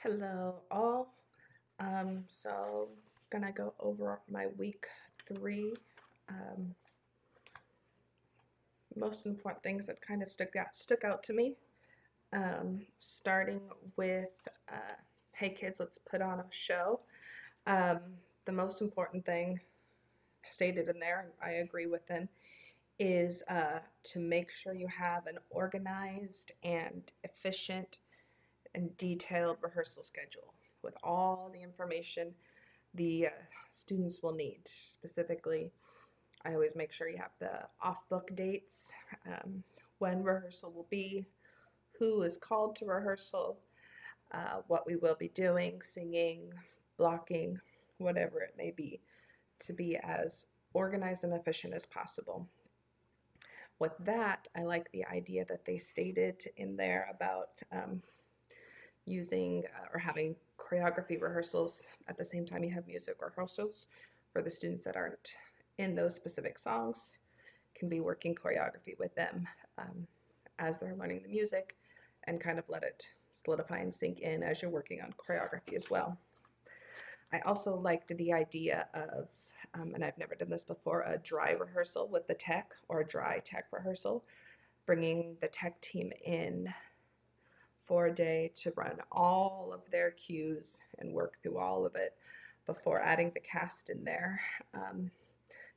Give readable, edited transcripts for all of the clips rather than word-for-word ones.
Hello, all. So gonna go over my week 3 um, most important things that kind of stuck out to me. Starting with, uh, hey kids, let's put on a show. Um, the most important thing stated in there, I agree with them, is to make sure you have an organized and efficient and detailed rehearsal schedule with all the information the students will need. Specifically, I always make sure you have the off book dates, when rehearsal will be, who is called to rehearsal, what we will be doing, singing, blocking, whatever it may be, to be as organized and efficient as possible. With that, I like the idea that they stated in there about using or having choreography rehearsals at the same time you have music rehearsals for the students that aren't in those specific songs. Can be working choreography with them as they're learning the music and kind of let it solidify and sink in as you're working on choreography as well. I also liked the idea of, and I've never done this before, a dry rehearsal with the tech or a dry tech rehearsal, bringing the tech team in for a day to run all of their cues and work through all of it before adding the cast in there,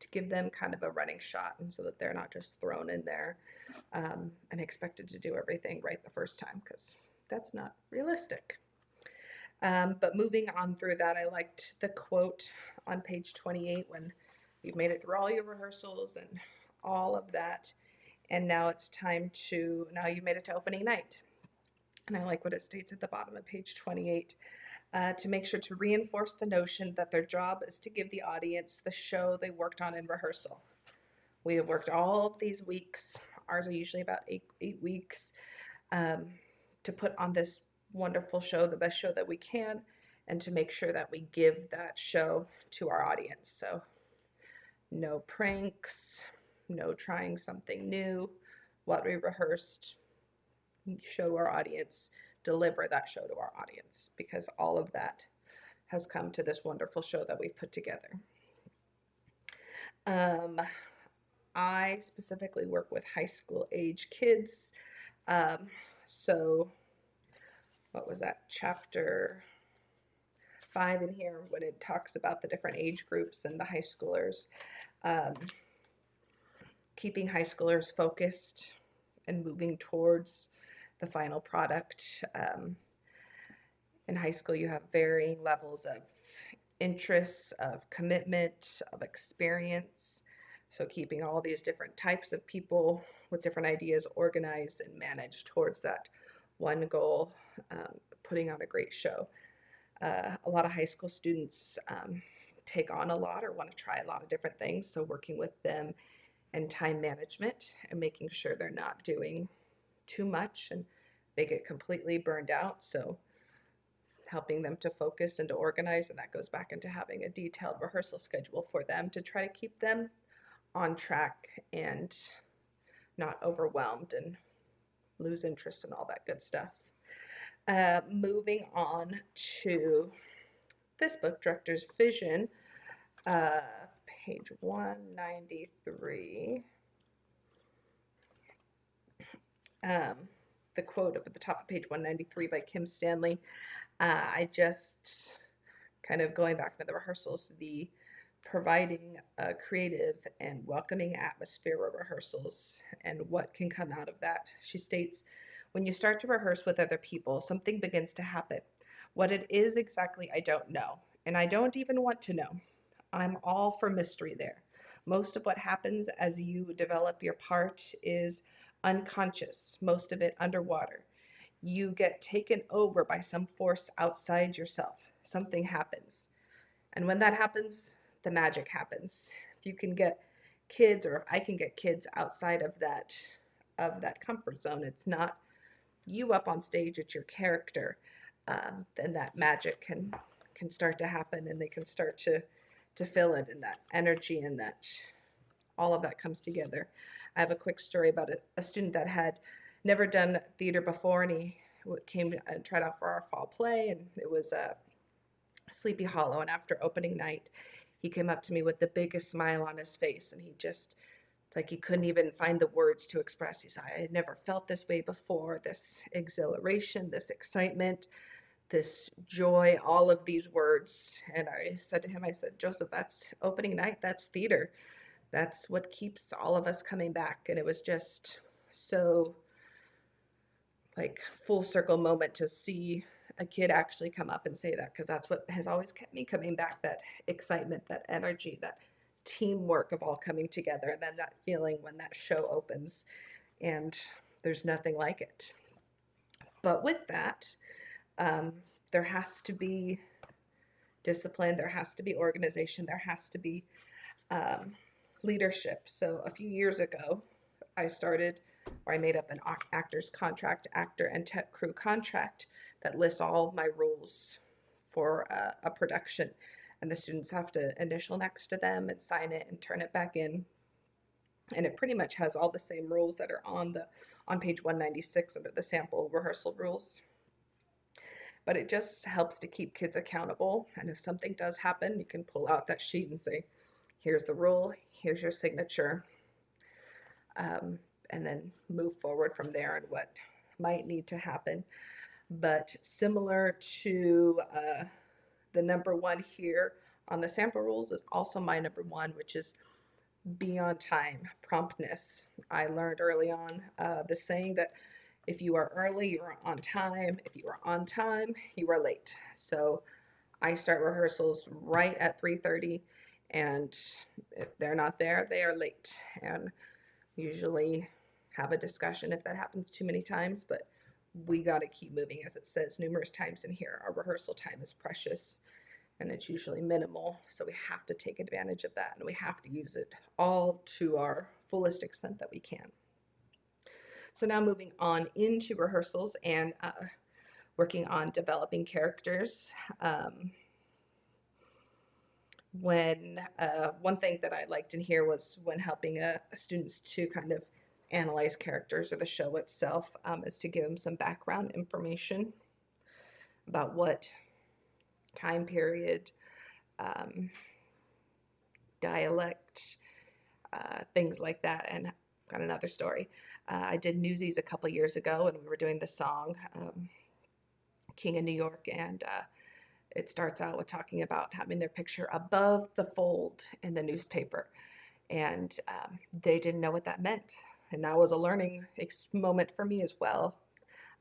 to give them kind of a running shot, and so that they're not just thrown in there and expected to do everything right the first time, because that's not realistic. But moving on through that, I liked the quote on page 28 when you've made it through all your rehearsals and all of that, and now it's time to, now you've made it to opening night. And I like what it states at the bottom of page 28, to make sure to reinforce the notion that their job is to give the audience the show they worked on in rehearsal. We have worked all of these weeks, ours are usually about eight weeks, um, to put on this wonderful show, the best show that we can, and to make sure that we give that show to our audience. So no pranks, no trying something new. What we rehearsed, show our audience, deliver that show to our audience, because all of that has come to this wonderful show that we've put together. I specifically work with high school age kids. So what was that, chapter 5 in here, when it talks about the different age groups and the high schoolers, keeping high schoolers focused and moving towards the final product. In high school, you have varying levels of interests, of commitment, of experience. So keeping all these different types of people with different ideas organized and managed towards that one goal, putting on a great show. A lot of high school students take on a lot or want to try a lot of different things. So working with them and time management and making sure they're not doing too much and they get completely burned out. So helping them to focus and to organize, and that goes back into having a detailed rehearsal schedule for them to try to keep them on track and not overwhelmed and lose interest and all that good stuff. Moving on to this book, Director's Vision, page 193. The quote up at the top of page 193 by Kim Stanley. I just kind of going back to the rehearsals, the providing a creative and welcoming atmosphere of rehearsals and what can come out of that. She states, when you start to rehearse with other people, something begins to happen. What it is exactly, I don't know, and I don't even want to know. I'm all for mystery there. Most of what happens as you develop your part is unconscious, most of it underwater. You get taken over by some force outside yourself. Something happens. And when that happens, the magic happens. If you can get kids, or if I can get kids outside of that comfort zone, it's not you up on stage, it's your character. Then that magic can start to happen, and they can start to feel it, and that energy and that all of that comes together. I have a quick story about a student that had never done theater before, and he came and tried out for our fall play, and it was Sleepy Hollow. And after opening night, he came up to me with the biggest smile on his face, and it's like he couldn't even find the words to express. He said, I had never felt this way before, this exhilaration, this excitement, this joy, all of these words. And I said to him, I said, Joseph, that's opening night, that's theater. That's what keeps all of us coming back. And it was just so like full circle moment to see a kid actually come up and say that, because that's what has always kept me coming back, that excitement, that energy, that teamwork of all coming together, and then that feeling when that show opens, and there's nothing like it. But with that, there has to be discipline, there has to be organization, there has to be leadership. So a few years ago, I made up an actor's contract, actor and tech crew contract that lists all my rules for a production. And the students have to initial next to them and sign it and turn it back in. And it pretty much has all the same rules that are on page 196 under the sample rehearsal rules. But it just helps to keep kids accountable. And if something does happen, you can pull out that sheet and say, here's the rule, here's your signature, and then move forward from there and what might need to happen. But similar to the number one here on the sample rules is also my number one, which is be on time, promptness. I learned early on the saying that if you are early, you are on time. If you are on time, you are late. So I start rehearsals right at 3:30, and if they're not there, they are late. And usually have a discussion if that happens too many times, but we got to keep moving. As it says numerous times in here, our rehearsal time is precious and it's usually minimal. So we have to take advantage of that, and we have to use it all to our fullest extent that we can. So now moving on into rehearsals and working on developing characters. One thing that I liked in here was when helping students to kind of analyze characters or the show itself, is to give them some background information about what time period, dialect, things like that. And I've got another story. I did Newsies a couple years ago, and we were doing the song King of New York, and it starts out with talking about having their picture above the fold in the newspaper. And they didn't know what that meant. And that was a learning moment for me as well.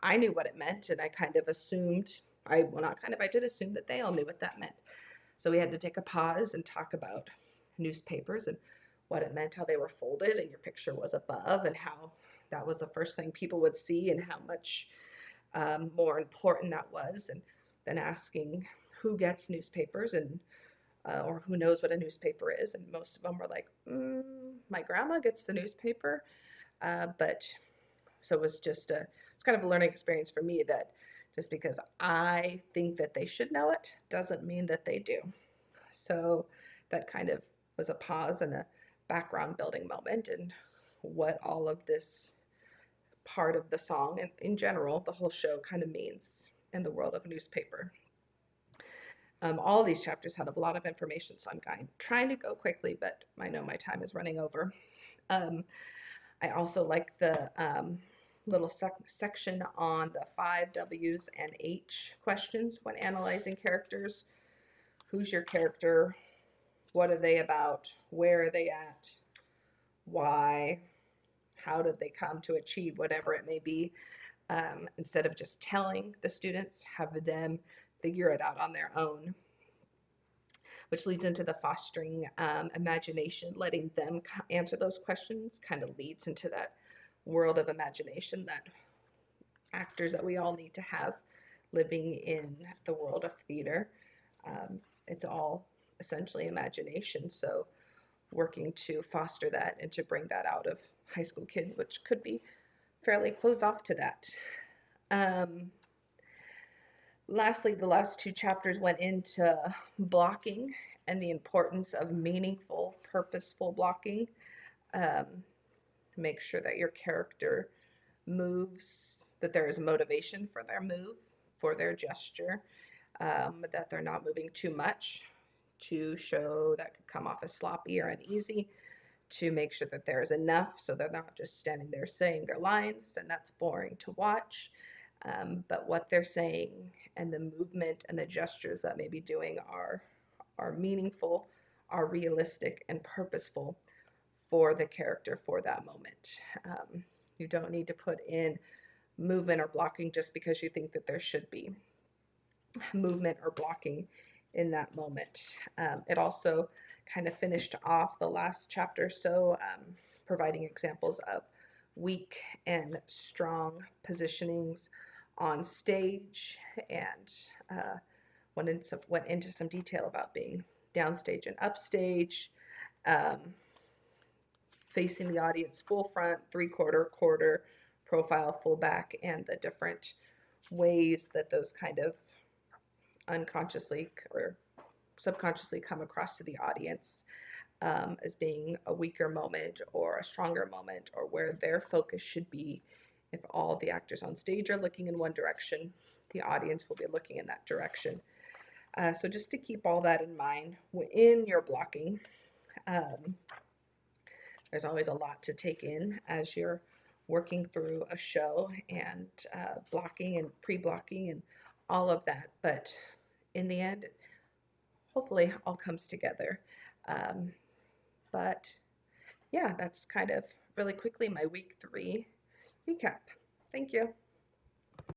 I knew what it meant, and I kind of assumed, I did assume that they all knew what that meant. So we had to take a pause and talk about newspapers and what it meant, how they were folded and your picture was above, and how that was the first thing people would see, and how much more important that was. And then asking who gets newspapers, and or who knows what a newspaper is. And most of them were like, my grandma gets the newspaper. But so it was just it's kind of a learning experience for me, that just because I think that they should know it doesn't mean that they do. So that kind of was a pause and a background building moment, and what all of this part of the song and in general, the whole show kind of means in the world of a newspaper. All these chapters had a lot of information, so I'm trying to go quickly, but I know my time is running over. I also like the little section on the 5 W's and H questions when analyzing characters. Who's your character? What are they about? Where are they at? Why? How did they come to achieve whatever it may be? Instead of just telling the students, have them figure it out on their own. Which leads into the fostering imagination, letting them answer those questions kind of leads into that world of imagination, that actors that we all need to have living in the world of theater. It's all essentially imagination. So working to foster that and to bring that out of high school kids, which could be fairly closed off to that. Lastly, the last 2 chapters went into blocking and the importance of meaningful, purposeful blocking. Make sure that your character moves that there is motivation for their move, for their gesture, that they're not moving too much to show that could come off as sloppy or uneasy, to make sure that there is enough so they're not just standing there saying their lines and that's boring to watch. But what they're saying and the movement and the gestures that may be doing are meaningful, are realistic and purposeful for the character for that moment. You don't need to put in movement or blocking just because you think that there should be movement or blocking in that moment. It also kind of finished off the last chapter, so providing examples of weak and strong positionings on stage, and went into some detail about being downstage and upstage, um, facing the audience full front, three-quarter, quarter, profile, full back, and the different ways that those kind of unconsciously or subconsciously come across to the audience as being a weaker moment or a stronger moment, or where their focus should be. If all the actors on stage are looking in one direction, the audience will be looking in that direction. So just to keep all that in mind in your blocking. There's always a lot to take in as you're working through a show, and blocking and pre-blocking and all of that. But in the end, hopefully all comes together. Um, but yeah, that's kind of really quickly my week 3 recap. Thank you.